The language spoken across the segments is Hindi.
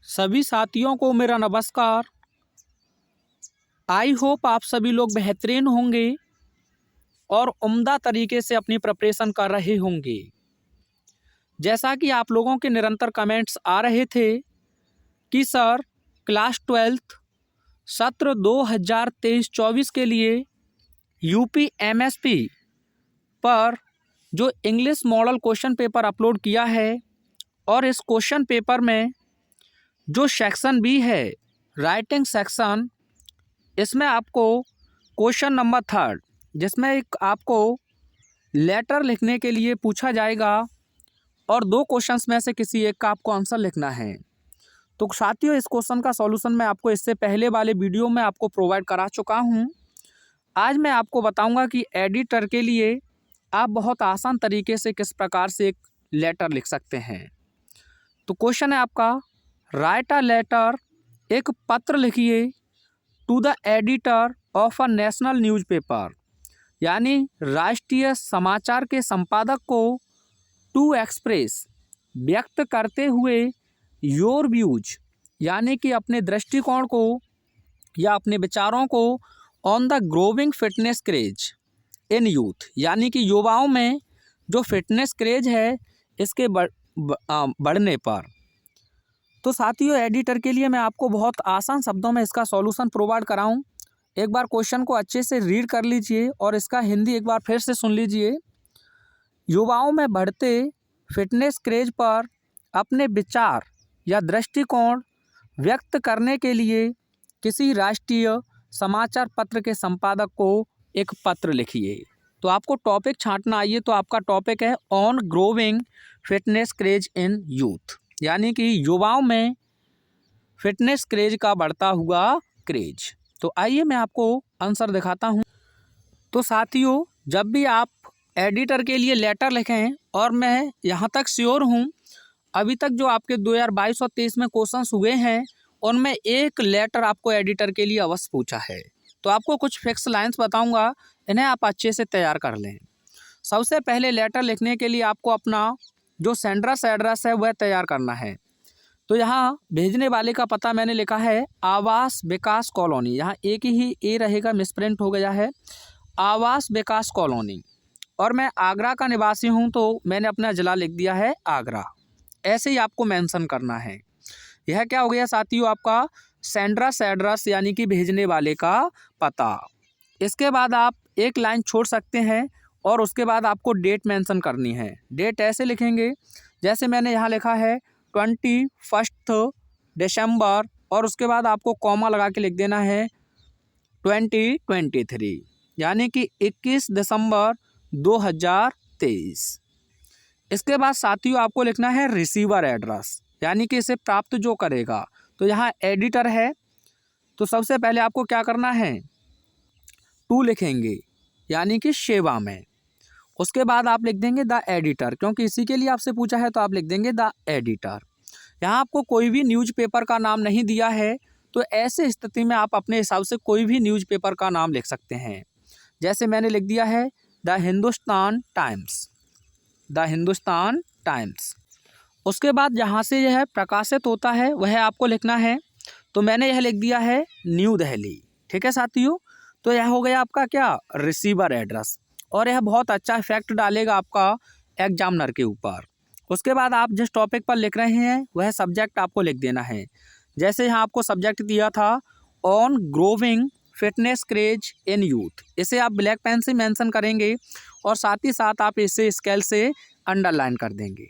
सभी साथियों को मेरा नमस्कार। आई होप आप सभी लोग बेहतरीन होंगे और उम्दा तरीके से अपनी प्रिपरेशन कर रहे होंगे। जैसा कि आप लोगों के निरंतर कमेंट्स आ रहे थे कि सर क्लास 12th सत्र 2023-24 के लिए यूपी एमएसपी पर जो English model question paper upload किया है और इस क्वेश्चन पेपर में जो सेक्शन बी है राइटिंग सेक्शन, इसमें आपको क्वेश्चन नंबर 3 जिसमें एक आपको लेटर लिखने के लिए पूछा जाएगा और 2 क्वेश्चंस में से किसी एक का आपको आंसर लिखना है। तो साथियों, इस क्वेश्चन का सॉल्यूशन मैं आपको इससे पहले वाले वीडियो में आपको प्रोवाइड करा चुका हूं। आज मैं आपको बताऊंगा कि एडिटर के लिए आप बहुत आसान तरीके से किस प्रकार से एक लेटर लिख सकते हैं। तो क्वेश्चन है आपका, राइट अ लेटर, एक पत्र लिखिए to the editor of a national newspaper, यानी राष्ट्रीय समाचार के संपादक को, टू एक्सप्रेस, व्यक्त करते हुए, योर व्यूज, यानी कि अपने दृष्टिकोण को या अपने विचारों को, on the growing fitness craze in youth, यानी कि युवाओं में जो फिटनेस क्रेज है इसके बढ़ने पर। तो साथियों, एडिटर के लिए मैं आपको बहुत आसान शब्दों में इसका सॉल्यूशन प्रोवाइड कराऊं। एक बार क्वेश्चन को अच्छे से रीड कर लीजिए और इसका हिंदी एक बार फिर से सुन लीजिए। युवाओं में बढ़ते फिटनेस क्रेज पर अपने विचार या दृष्टिकोण व्यक्त करने के लिए किसी राष्ट्रीय समाचार पत्र के संपादक को एक पत्र लिखिए। तो आपको टॉपिक छांटना आइए। तो आपका टॉपिक है on growing fitness craze in youth, यानी कि युवाओं में फिटनेस क्रेज का बढ़ता हुआ क्रेज। तो आइए मैं आपको आंसर दिखाता हूं। तो साथियों, जब भी आप एडिटर के लिए लेटर लिखें, और मैं यहां तक श्योर हूं अभी तक जो आपके 2022 और 23 में क्वेश्चंस हुए हैं उनमें एक लेटर आपको एडिटर के लिए अवश्य पूछा है। तो आपको कुछ फिक्स लाइन्स बताऊंगा, इन्हें आप अच्छे से तैयार कर लें। सबसे पहले लेटर लिखने के लिए आपको अपना जो सेंडर्स एड्रेस है वह तैयार करना है। तो यहाँ भेजने वाले का पता मैंने लिखा है आवास विकास कॉलोनी, यहाँ एक ही ए रहेगा, मिसप्रिंट हो गया है, आवास विकास कॉलोनी, और मैं आगरा का निवासी हूँ तो मैंने अपना ज़िला लिख दिया है आगरा। ऐसे ही आपको मेंशन करना है। यह क्या हो गया साथियों, आपका सेंडर्स एड्रेस, यानी कि भेजने वाले का पता। इसके बाद आप एक लाइन छोड़ सकते हैं और उसके बाद आपको डेट मेंशन करनी है। डेट ऐसे लिखेंगे जैसे मैंने यहाँ लिखा है 21 दिसंबर, और उसके बाद आपको कॉमा लगा के लिख देना है 2023, यानी कि 21 दिसंबर 2023। इसके बाद साथियों आपको लिखना है रिसीवर एड्रेस, यानी कि इसे प्राप्त जो करेगा। तो यहाँ एडिटर है, तो सबसे पहले आपको क्या करना है, टू लिखेंगे, यानी कि सेवा में। उसके बाद आप लिख देंगे द एडिटर, क्योंकि इसी के लिए आपसे पूछा है तो आप लिख देंगे द एडिटर। यहाँ आपको कोई भी न्यूज़पेपर का नाम नहीं दिया है, तो ऐसे स्थिति में आप अपने हिसाब से कोई भी न्यूज़पेपर का नाम लिख सकते हैं। जैसे मैंने लिख दिया है the Hindustan times, the Hindustan times. उसके बाद जहाँ से यह प्रकाशित होता है वह आपको लिखना है। तो मैंने यह लिख दिया है न्यू दिल्ली। ठीक है साथियों, तो यह हो गया आपका क्या, रिसीवर एड्रेस, और यह बहुत अच्छा इफेक्ट डालेगा आपका एग्जामिनर के ऊपर। उसके बाद आप जिस टॉपिक पर लिख रहे हैं वह सब्जेक्ट आपको लिख देना है। जैसे यहाँ आपको सब्जेक्ट दिया था on growing fitness craze in youth, इसे आप ब्लैक पेन से मेंशन करेंगे और साथ ही साथ आप इसे स्केल से अंडरलाइन कर देंगे।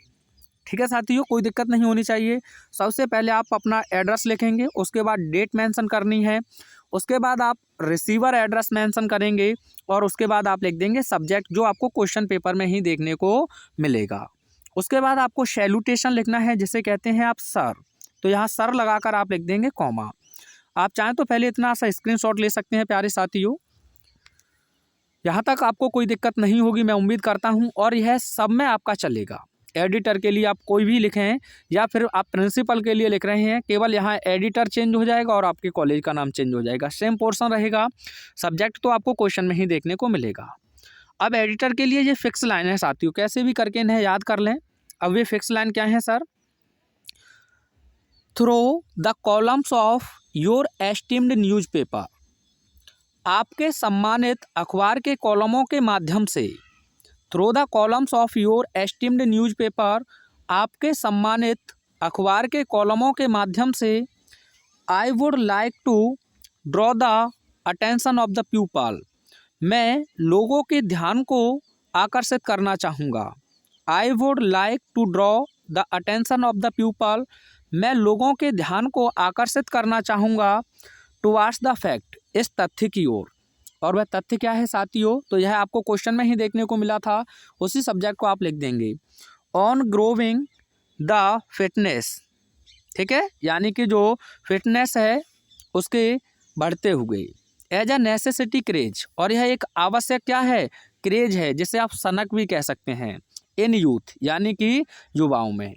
ठीक है साथियों, कोई दिक्कत नहीं होनी चाहिए। सबसे पहले आप अपना एड्रेस लिखेंगे, उसके बाद डेट मेंशन करनी है, उसके बाद आप रिसीवर एड्रेस मेंशन करेंगे और उसके बाद आप लिख देंगे सब्जेक्ट जो आपको क्वेश्चन पेपर में ही देखने को मिलेगा। उसके बाद आपको सैल्यूटेशन लिखना है, जिसे कहते हैं आप सर। तो यहाँ सर लगाकर आप लिख देंगे कॉमा। आप चाहें तो पहले इतना सा स्क्रीनशॉट ले सकते हैं प्यारे साथियों। यहाँ तक आपको कोई दिक्कत नहीं होगी मैं उम्मीद करता हूँ, और यह सब में आपका चलेगा। एडिटर के लिए आप कोई भी लिखें या फिर आप प्रिंसिपल के लिए लिख रहे हैं, केवल यहाँ एडिटर चेंज हो जाएगा और आपके कॉलेज का नाम चेंज हो जाएगा, सेम पोर्शन रहेगा। सब्जेक्ट तो आपको क्वेश्चन में ही देखने को मिलेगा। अब एडिटर के लिए ये फिक्स लाइन है साथियों, कैसे भी करके इन्हें याद कर लें। अब ये फिक्स लाइन क्या है sir, through the columns of your esteemed newspaper, आपके सम्मानित अखबार के कॉलमों के माध्यम से। Through the columns of your esteemed newspaper, आपके सम्मानित अखबार के कॉलमों के माध्यम से। I would like to draw the attention of the people, मैं लोगों के ध्यान को आकर्षित करना चाहूँगा। I would like to draw the attention of the people, मैं लोगों के ध्यान को आकर्षित करना चाहूँगा। टुवार्ड्स द फैक्ट, इस तथ्य की ओर। और वह तथ्य क्या है साथियों, तो यह आपको क्वेश्चन में ही देखने को मिला था, उसी सब्जेक्ट को आप लिख देंगे। ऑन ग्रोविंग द फिटनेस, ठीक है, यानी कि जो फिटनेस है उसके बढ़ते हुए। एज अ नेसेसिटी क्रेज, और यह एक आवश्यक क्या है, क्रेज है, जिसे आप सनक भी कह सकते हैं। इन यूथ, यानी कि युवाओं में।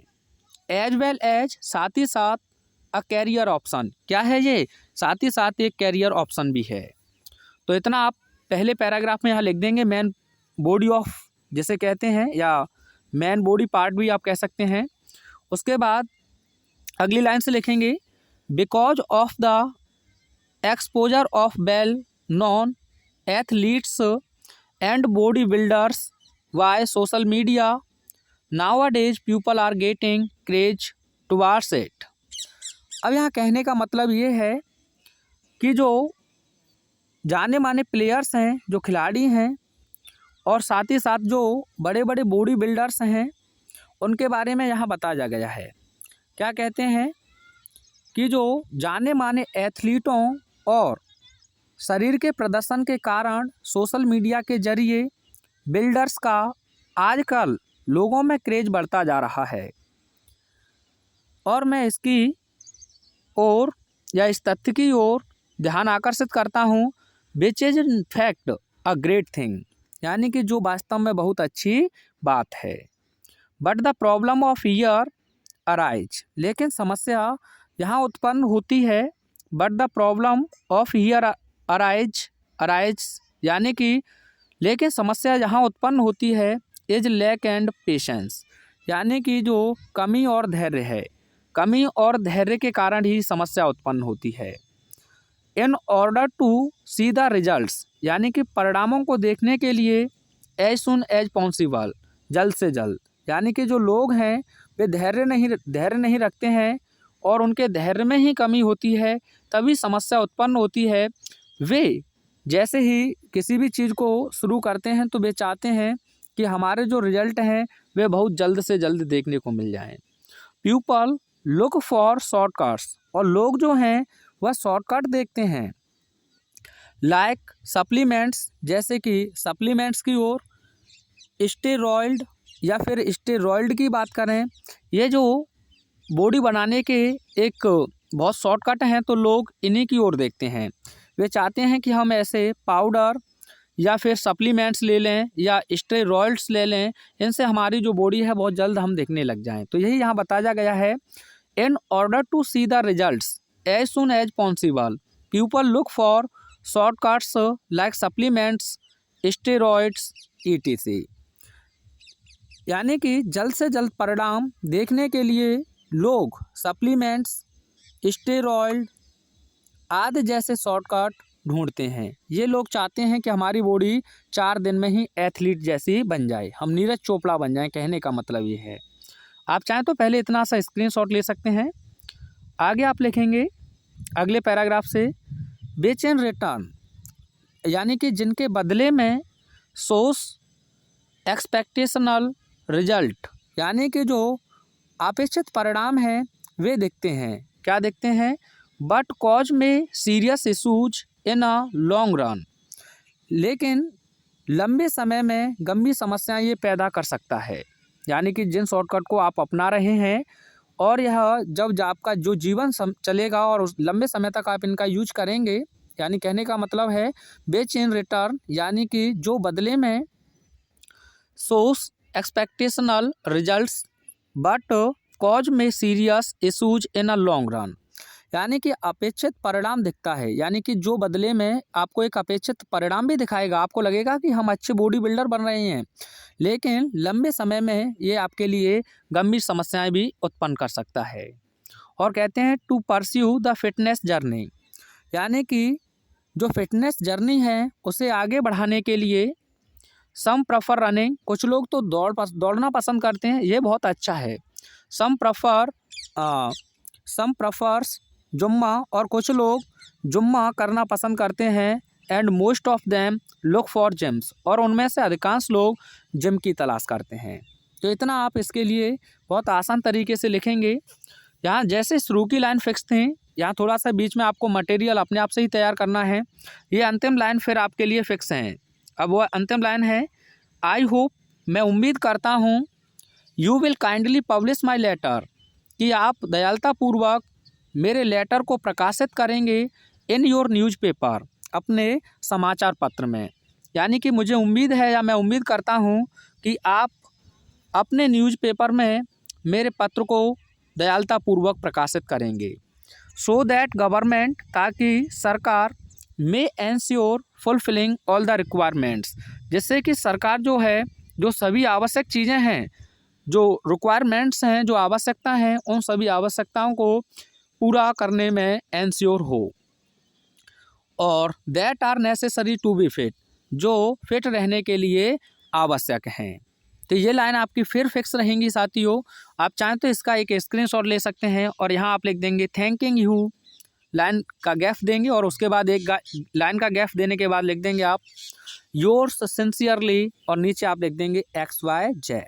एज वेल एज, साथ ही साथ। अ कैरियर ऑप्शन, क्या है ये, साथ ही साथ एक कैरियर ऑप्शन भी है। तो इतना आप पहले पैराग्राफ में यहाँ लिख देंगे। मैन बॉडी ऑफ जिसे कहते हैं, या मैन बॉडी पार्ट भी आप कह सकते हैं। उसके बाद अगली लाइन से लिखेंगे, because of the exposure of well non athletes and body builders via social media, nowadays people are getting craze towards it. अब यहाँ कहने का मतलब ये है कि जो जाने माने प्लेयर्स हैं, जो खिलाड़ी हैं, और साथ ही साथ जो बड़े बड़े बॉडी बिल्डर्स हैं, उनके बारे में यहाँ बताया गया है। क्या कहते हैं कि जो जाने माने एथलीटों और शरीर के प्रदर्शन के कारण सोशल मीडिया के जरिए बिल्डर्स का आजकल लोगों में क्रेज बढ़ता जा रहा है। और मैं इसकी ओर, या इस तथ्य की ओर ध्यान आकर्षित करता हूँ। Which is in fact a great thing, यानी कि जो वास्तव में बहुत अच्छी बात है। But the problem of year arise, लेकिन समस्या यहाँ उत्पन्न होती है। But the problem of year arise, यानी कि लेकिन समस्या यहाँ उत्पन्न होती है। इज लैक एंड पेशेंस, यानी कि जो कमी और धैर्य है, कमी और धैर्य के कारण ही समस्या उत्पन्न होती है। In order to see the results, यानी कि परिणामों को देखने के लिए। एज सुन एज पॉसिबल, जल्द से जल्द, यानी कि जो लोग हैं वे धैर्य नहीं रखते हैं, और उनके धैर्य में ही कमी होती है, तभी समस्या उत्पन्न होती है। वे जैसे ही किसी भी चीज़ को शुरू करते हैं तो वे चाहते हैं कि हमारे जो रिजल्ट हैं वे बहुत जल्द से जल्द देखने को मिल जाएं। पीपल लुक फॉर शॉर्टकट्स, और लोग जो हैं वह शॉर्टकट देखते हैं। लाइक सप्लीमेंट्स, जैसे कि सप्लीमेंट्स की ओर। स्टेरॉयड, या फिर स्टेरॉयड की बात करें, ये जो बॉडी बनाने के एक बहुत शॉर्टकट हैं, तो लोग इन्हीं की ओर देखते हैं। वे चाहते हैं कि हम ऐसे पाउडर या फिर सप्लीमेंट्स ले लें, या स्टेरॉयड्स ले लें, इनसे हमारी जो बॉडी है बहुत जल्द हम देखने लग जाएं। तो यही यहाँ बताया गया है। In order to see the results as soon as possible, people look for shortcuts like supplements, steroids etc। यानी कि जल्द से जल्द परिणाम देखने के लिए लोग सप्लीमेंट्स, स्टेरॉयड आदि जैसे शॉर्टकट ढूंढते हैं। ये लोग चाहते हैं कि हमारी बॉडी 4 दिन में ही एथलीट जैसी बन जाए, हम नीरज चोपड़ा बन जाएं। कहने का मतलब ये है। आप चाहें तो पहले इतना सा स्क्रीनशॉट ले सकते हैं। आगे आप लिखेंगे अगले पैराग्राफ से, बेचैन रिटर्न, यानी कि जिनके बदले में सोर्स एक्सपेक्टेशनल रिजल्ट, यानी कि जो अपेक्षित परिणाम हैं वे दिखते हैं। क्या दिखते हैं? बट कॉज में serious issues in a long run, लेकिन लंबे समय में गंभीर समस्याएं ये पैदा कर सकता है। यानी कि जिन शॉर्टकट को आप अपना रहे हैं, और यह जब आपका जो जीवन चलेगा और उस लंबे समय तक आप इनका यूज करेंगे, यानी कहने का मतलब है बेच इन रिटर्न, यानी कि जो बदले में सोर्स एक्सपेक्टेशनल रिजल्ट्स बट कॉज में serious issues in a long run, यानी कि अपेक्षित परिणाम दिखता है। यानी कि जो बदले में आपको एक अपेक्षित परिणाम भी दिखाएगा, आपको लगेगा कि हम अच्छे बॉडी बिल्डर बन रहे हैं, लेकिन लंबे समय में ये आपके लिए गंभीर समस्याएं भी उत्पन्न कर सकता है। और कहते हैं to pursue the fitness journey, यानी कि जो फिटनेस जर्नी है उसे आगे बढ़ाने के लिए सम प्रेफर रनिंग, कुछ लोग तो दौड़ना पसंद करते हैं, ये बहुत अच्छा है। सम प्रेफर्स जुम्मा, और कुछ लोग जुम्मा करना पसंद करते हैं। And most of them look for gyms, और उनमें से अधिकांश लोग जिम की तलाश करते हैं। तो इतना आप इसके लिए बहुत आसान तरीके से लिखेंगे। यहाँ जैसे शुरू की लाइन फिक्स थी, यहाँ थोड़ा सा बीच में आपको मटेरियल अपने आप से ही तैयार करना है। ये अंतिम लाइन फिर आपके लिए फिक्स हैं। अब वह अंतिम लाइन है, आई होप, मैं उम्मीद करता हूँ, you will kindly publish my letter, कि आप दयालुतापूर्वक मेरे लेटर को प्रकाशित करेंगे इन योर न्यूज़पेपर, अपने समाचार पत्र में। यानी कि मुझे उम्मीद है या मैं उम्मीद करता हूँ कि आप अपने न्यूज़पेपर में मेरे पत्र को दयालुतापूर्वक प्रकाशित करेंगे। सो दैट गवर्नमेंट, ताकि सरकार, may ensure fulfilling all the requirements, जिससे कि सरकार जो है, जो सभी आवश्यक चीज़ें हैं, जो रिक्वायरमेंट्स हैं, जो आवश्यकता हैं, उन सभी आवश्यकताओं को पूरा करने में एंश्योर हो। और that are necessary to be fit, जो फिट रहने के लिए आवश्यक हैं। तो ये लाइन आपकी फिर फिक्स रहेंगी साथियों। आप चाहें तो इसका एक स्क्रीनशॉट ले सकते हैं और यहाँ आप लिख देंगे थैंकिंग यू, लाइन का गैफ देंगे और उसके बाद एक लाइन का गैफ देने के बाद लिख देंगे आप योर्स सिंसियरली, और नीचे आप लिख देंगे XYZ।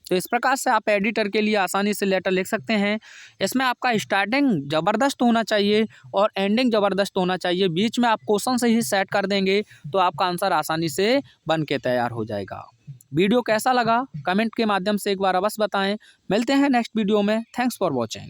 तो इस प्रकार से आप एडिटर के लिए आसानी से लेटर लिख सकते हैं। इसमें आपका स्टार्टिंग ज़बरदस्त होना चाहिए और एंडिंग ज़बरदस्त होना चाहिए। बीच में आप क्वेश्चन से ही सेट कर देंगे तो आपका आंसर आसानी से बन के तैयार हो जाएगा। वीडियो कैसा लगा कमेंट के माध्यम से एक बार अवश्य बताएं। मिलते हैं नेक्स्ट वीडियो में। Thanks for watching.